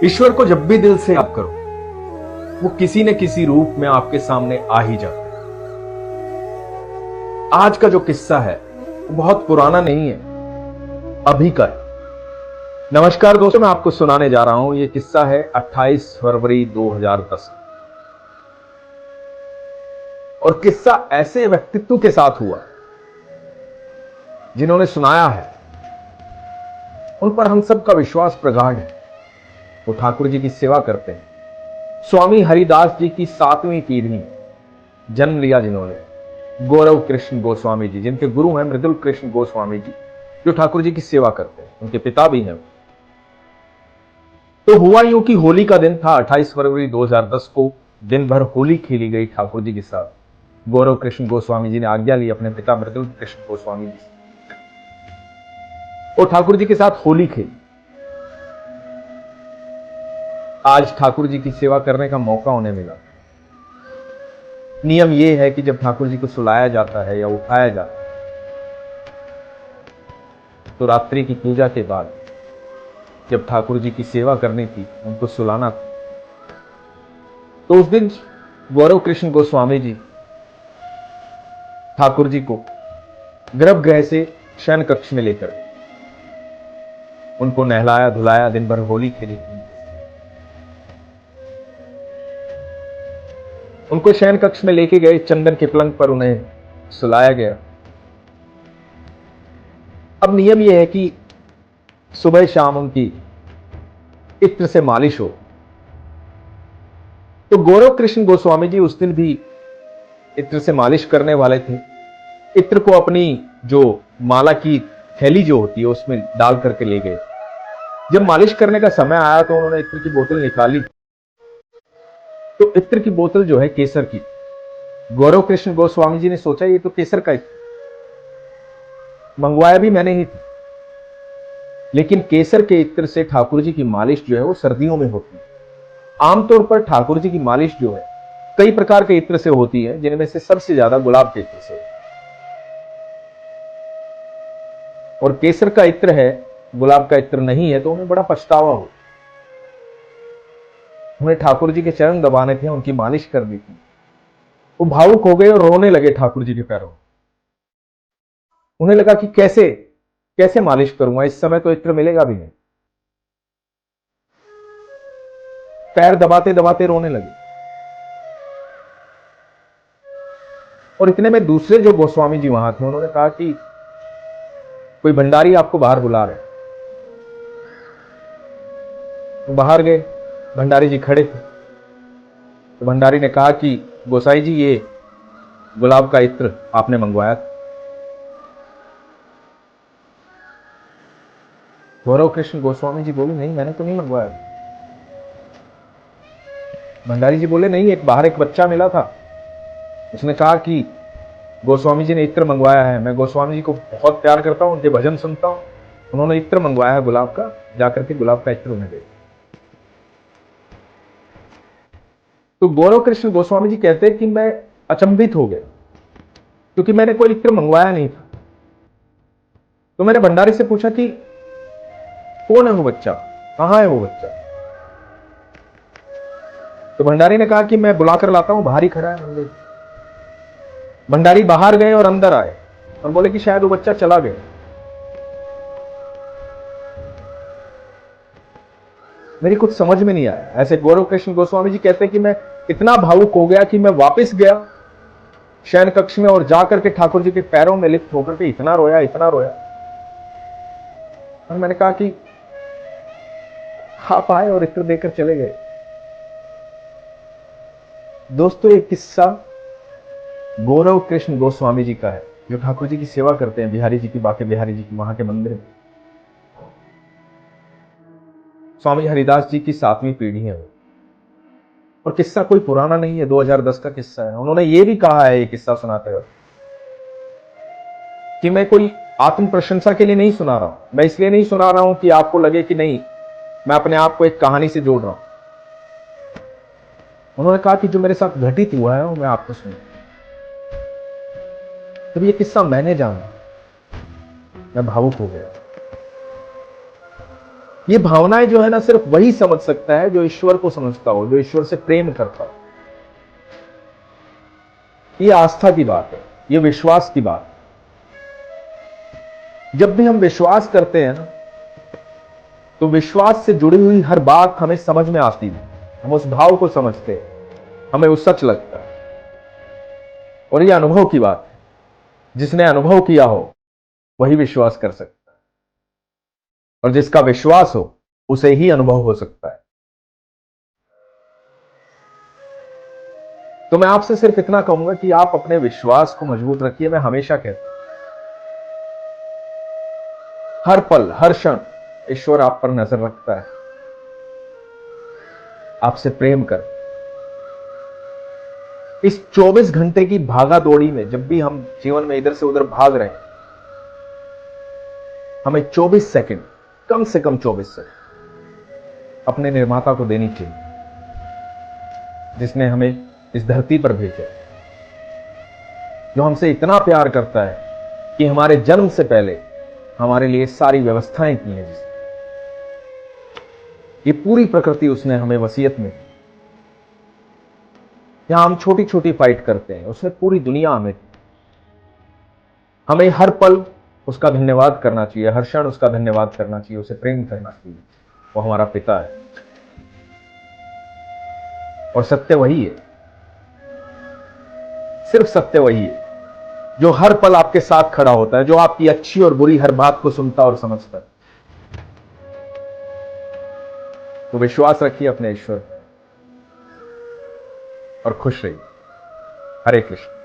ईश्वर को जब भी दिल से याद करो, वो किसी न किसी रूप में आपके सामने आ ही जाता है। आज का जो किस्सा है वो बहुत पुराना नहीं है, अभी का है। नमस्कार दोस्तों, मैं आपको सुनाने जा रहा हूं। ये किस्सा है 28 फरवरी 2010 और किस्सा ऐसे व्यक्तित्व के साथ हुआ जिन्होंने सुनाया है, उन पर हम सबका विश्वास प्रगाढ़ है। वो ठाकुर जी की सेवा करते हैं। स्वामी हरिदास जी की 7वीं पीढ़ी में जन्म लिया जिन्होंने, गौरव कृष्ण गोस्वामी जी, जिनके गुरु हैं मृदुल कृष्ण गोस्वामी जी, जो ठाकुर जी की सेवा करते हैं, उनके पिता भी हैं। तो हुआ यूं कि होली का दिन था, 28 फरवरी 2010 को दिन भर होली खेली गई ठाकुर जी के साथ। गौरव कृष्ण गोस्वामी जी ने आज्ञा ली अपने पिता मृदुल कृष्ण गोस्वामी जी और ठाकुर जी के साथ होली खेली। आज ठाकुर जी की सेवा करने का मौका उन्हें मिला। नियम यह है कि जब ठाकुर जी को सुलाया जाता है या उठाया जाता है तो रात्रि की पूजा के बाद जब ठाकुर जी की सेवा करनी थी, उनको सुलाना था, तो उस दिन गौरव कृष्ण गोस्वामी जी ठाकुर जी को गर्भगृह से शयन कक्ष में लेकर उनको नहलाया धुलाया, दिन भर होली खेली थी। उनको शयन कक्ष में लेके गए, चंदन के पलंग पर उन्हें सुलाया गया। अब नियम यह है कि सुबह शाम उनकी इत्र से मालिश हो। तो गौरव कृष्ण गोस्वामी जी उस दिन भी इत्र से मालिश करने वाले थे। इत्र को अपनी जो माला की थैली जो होती है उसमें डाल करके ले गए। जब मालिश करने का समय आया तो उन्होंने इत्र की बोतल निकाली, तो इत्र की बोतल जो है केसर की। गौरव कृष्ण गोस्वामी जी ने सोचा ये तो केसर का इत्र, मंगवाया भी मैंने ही था, लेकिन केसर के इत्र से ठाकुर जी की मालिश जो है वो सर्दियों में होती है। आमतौर पर ठाकुर जी की मालिश जो है कई प्रकार के इत्र से होती है, जिनमें से सबसे ज्यादा गुलाब के इत्र से, और केसर का इत्र है, गुलाब का इत्र नहीं है। तो उन्हें बड़ा पछतावा हो। उन्हें ठाकुर जी के चरण दबाने थे, उनकी मालिश करनी थी। वो भावुक हो गए और रोने लगे ठाकुर जी के पैरों। उन्हें लगा कि कैसे कैसे मालिश करूंगा, इस समय तो इत्र मिलेगा भी नहीं। पैर दबाते दबाते रोने लगे। और इतने में दूसरे जो गोस्वामी जी वहां थे, उन्होंने कहा कि कोई भंडारी आपको बाहर बुला रहे। तो बाहर गए, भंडारी जी खड़े थे। तो भंडारी ने कहा कि गोसाई जी, ये गुलाब का इत्र आपने मंगवाया था। गौरव कृष्ण गोस्वामी जी बोले, नहीं, मैंने तो नहीं मंगवाया। भंडारी जी बोले, नहीं, एक बाहर एक बच्चा मिला था, उसने कहा कि गोस्वामी जी ने इत्र मंगवाया है। मैं गोस्वामी जी को बहुत प्यार करता हूं, उनके भजन सुनता हूं, उन्होंने इत्र मंगवाया है गुलाब का, जाकर के गुलाब का इत्र उन्हें दे। तो गौरव कृष्ण गोस्वामी जी कहते हैं कि मैं अचंभित हो गया, क्योंकि मैंने कोई इत्र मंगवाया नहीं था। तो मैंने भंडारी से पूछा कि कौन है वो बच्चा, कहां है वो बच्चा। तो भंडारी ने कहा कि मैं बुलाकर लाता हूं, बाहर ही खड़ा है मंदिर। भंडारी बाहर गए और अंदर आए और बोले कि शायद वो बच्चा चला गया। मेरी कुछ समझ में नहीं आया। ऐसे गौरव कृष्ण गोस्वामी जी कहते हैं कि मैं इतना भावुक हो गया कि मैं वापस गया शयन कक्ष में और जाकर के ठाकुर जी के पैरों में लिप्त होकर के इतना रोया, इतना रोया। और मैंने कहा कि आप आए और इत्र देकर चले गए। दोस्तों, एक किस्सा गौरव कृष्ण गोस्वामी जी का है, जो ठाकुर जी की सेवा करते हैं, बिहारी जी की, बाके बिहारी जी की, वहां के मंदिर में। स्वामी हरिदास जी की 7वीं पीढ़ी है वो। और किस्सा कोई पुराना नहीं है, 2010 का किस्सा है। उन्होंने ये भी कहा है, ये किस्सा सुनाते हुए, कि मैं कोई आत्म प्रशंसा के लिए नहीं सुना रहा हूं, मैं इसलिए नहीं सुना रहा हूं कि आपको लगे कि नहीं, मैं अपने आप को एक कहानी से जोड़ रहा हूं। उन्होंने कहा कि जो मेरे साथ घटित हुआ है वो मैं आपको सुना। जब ये किस्सा मैंने जाना, मैं भावुक हो गया। ये भावनाएं जो है ना सिर्फ वही समझ सकता है जो ईश्वर को समझता हो, जो ईश्वर से प्रेम करता हो। ये आस्था की बात है, ये विश्वास की बात है। जब भी हम विश्वास करते हैं ना, तो विश्वास से जुड़ी हुई हर बात हमें समझ में आती है, हम उस भाव को समझते हैं, हमें वो सच लगता है। और ये अनुभव की बात है, जिसने अनुभव किया हो वही विश्वास कर सकता है, और जिसका विश्वास हो उसे ही अनुभव हो सकता है। तो मैं आपसे सिर्फ इतना कहूंगा कि आप अपने विश्वास को मजबूत रखिए। मैं हमेशा कहता हूं, हर पल हर क्षण ईश्वर आप पर नजर रखता है, आपसे प्रेम कर। इस 24 घंटे की भागा दौड़ी में जब भी हम जीवन में इधर से उधर भाग रहे हैं, हमें 24 सेकंड, कम से कम 24 सेकंड अपने निर्माता को देनी चाहिए, जिसने हमें इस धरती पर भेजा, जो हमसे इतना प्यार करता है कि हमारे जन्म से पहले हमारे लिए सारी व्यवस्थाएं की हैं। ये पूरी प्रकृति उसने हमें वसीयत में दी। यहां हम छोटी छोटी फाइट करते हैं, उसने पूरी दुनिया हमें हर पल उसका धन्यवाद करना चाहिए, हर क्षण उसका धन्यवाद करना चाहिए, उसे प्रेम करना चाहिए। वो हमारा पिता है, और सत्य वही है, सिर्फ सत्य वही है जो हर पल आपके साथ खड़ा होता है, जो आपकी अच्छी और बुरी हर बात को सुनता और समझता है। तो विश्वास रखिए अपने ईश्वर और खुश रहिए। हरे कृष्ण।